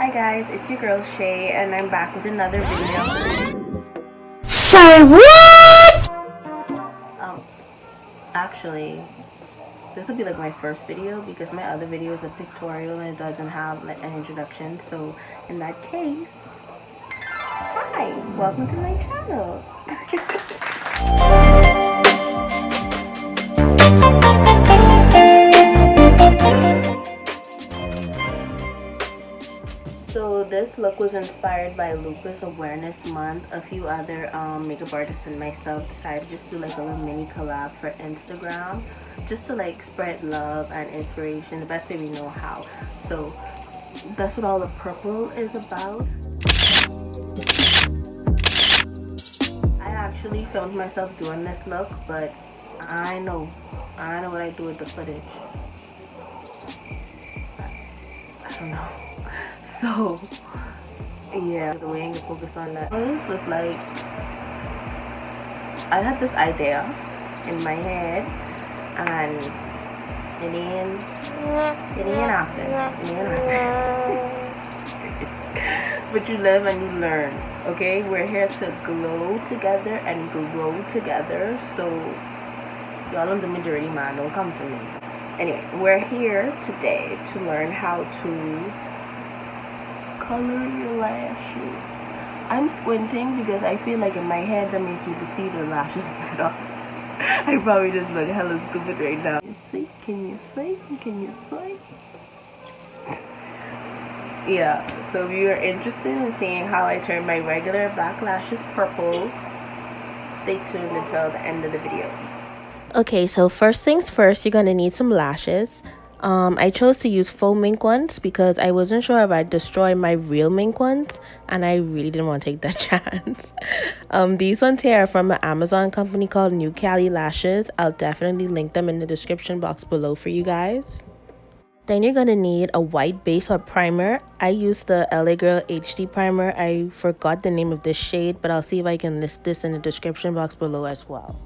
Hi guys, it's your girl Shay and I'm back with another video. Say what? Actually, this will be like my first video because my other video is a pictorial and it doesn't have like an introduction. So in that case, hi, welcome to my channel. So this look was inspired by Lupus Awareness Month. A few other makeup artists and myself decided to just do like a little mini collab for Instagram, just to like spread love and inspiration the best way we know how. So that's what all the purple is about. I actually filmed myself doing this look, but I know what I do with the footage. I don't know. So yeah, the way I can focus on that was like, I had this idea in my head and it ain't happen. But you live and you learn, okay? We're here to glow together and grow together, so y'all don't do me dirty, man, don't come for me. Anyway, we're here today to learn how to color your lashes. I'm squinting because I feel like in my head that makes me to see the lashes better. I probably just look hella stupid right now. Can you see? Yeah, so if you're interested in seeing how I turn my regular black lashes purple, stay tuned until the end of the video. Okay, so first things first, you're gonna need some lashes. I chose to use faux mink ones because I wasn't sure if I'd destroy my real mink ones, and I really didn't want to take that chance. These ones here are from an Amazon company called Newcally lashes. I'll definitely link them in the description box below for you guys. Then you're gonna need a white base or primer. I used the LA Girl HD primer. I forgot the name of this shade, but I'll see if I can list this in the description box below as well.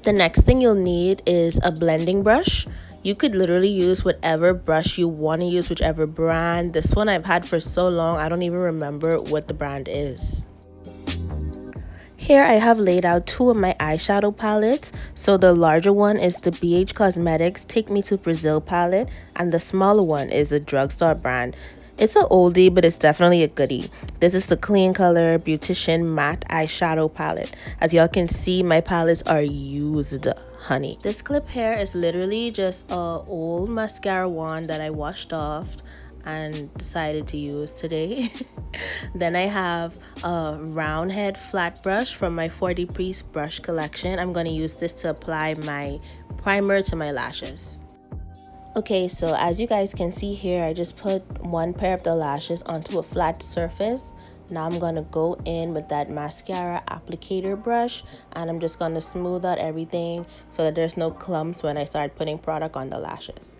The next thing you'll need is a blending brush. You could literally use whatever brush you want to use, whichever brand. This one I've had for so long, I don't even remember what the brand is. Here I have laid out two of my eyeshadow palettes. So the larger one is the BH Cosmetics Take Me to Brazil palette, and the smaller one is a drugstore brand. It's an oldie, but it's definitely a goodie. This is the Clean Color Beautician Matte Eyeshadow Palette. As y'all can see, my palettes are used, honey. This clip here is literally just a old mascara wand that I washed off and decided to use today. Then I have a round head flat brush from my 40-piece brush collection. I'm going to use this to apply my primer to my lashes. Okay, so as you guys can see here, I just put one pair of the lashes onto a flat surface. Now I'm gonna go in with that mascara applicator brush and I'm just gonna smooth out everything so that there's no clumps when I start putting product on the lashes.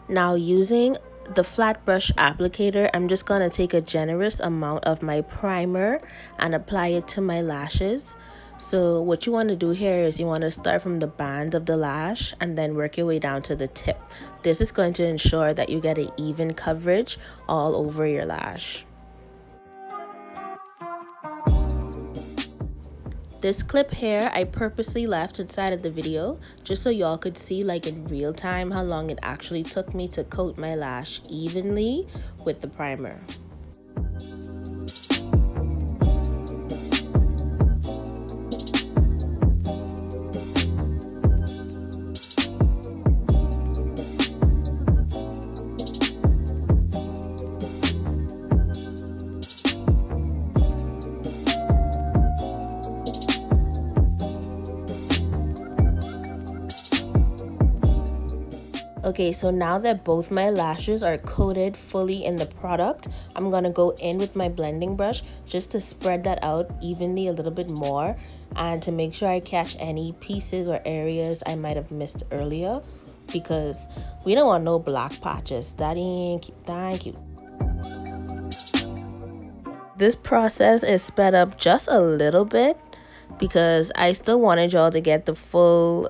Now using the flat brush applicator, I'm just gonna take a generous amount of my primer and apply it to my lashes. So what you want to do here is you want to start from the band of the lash and then work your way down to the tip. This is going to ensure that you get an even coverage all over your lash. This clip here I purposely left inside of the video just so y'all could see like in real time how long it actually took me to coat my lash evenly with the primer. Okay, so now that both my lashes are coated fully in the product, I'm gonna go in with my blending brush just to spread that out evenly a little bit more and to make sure I catch any pieces or areas I might have missed earlier, because we don't want no black patches. That ain't cute. Thank you. This process is sped up just a little bit because I still wanted y'all to get the full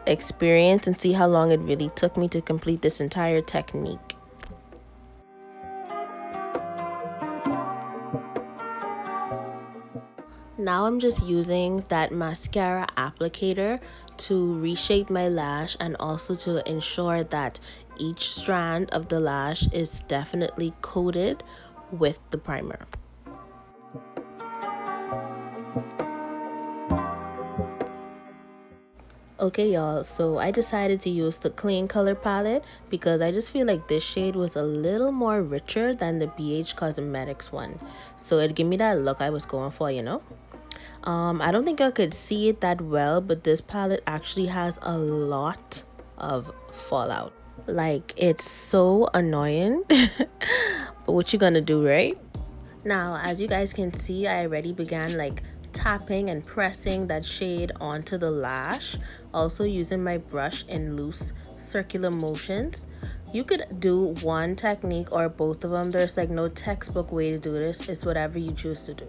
experience and see how long it really took me to complete this entire technique. Now I'm just using that mascara applicator to reshape my lash and also to ensure that each strand of the lash is definitely coated with the primer. Okay y'all, so I decided to use the clean color palette because I just feel like this shade was a little more richer than the BH Cosmetics one. So it gave me that look I was going for, you know. I don't think I could see it that well, but this palette actually has a lot of fallout. Like, it's so annoying. But what you gonna do, right? Now, as you guys can see, I already began like tapping and pressing that shade onto the lash, also using my brush in loose circular motions. You could do one technique or both of them. There's like no textbook way to do this. It's whatever you choose to do.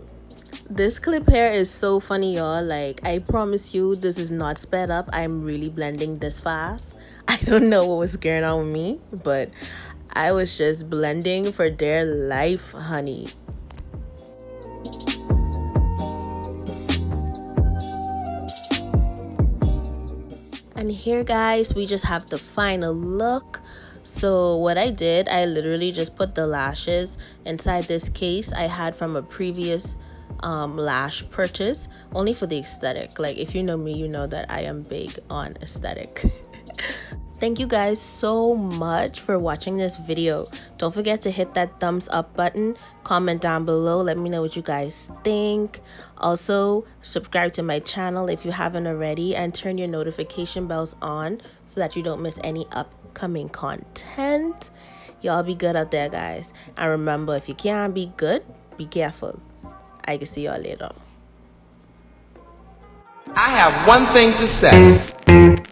This clip here is so funny, y'all. Like, I promise you this is not sped up. I'm really blending this fast. I don't know what was going on with me, but I was just blending for dear life, honey. And here, guys, we just have the final look. So what I did, I literally just put the lashes inside this case I had from a previous lash purchase, only for the aesthetic. Like, if you know me, you know that I am big on aesthetic. Thank you guys so much for watching this video. Don't forget to hit that thumbs up button, comment down below, let me know what you guys think. Also, subscribe to my channel if you haven't already, and turn your notification bells on so that you don't miss any upcoming content. Y'all be good out there, guys. And remember, if you can't be good, be careful. I can see y'all later. I have one thing to say.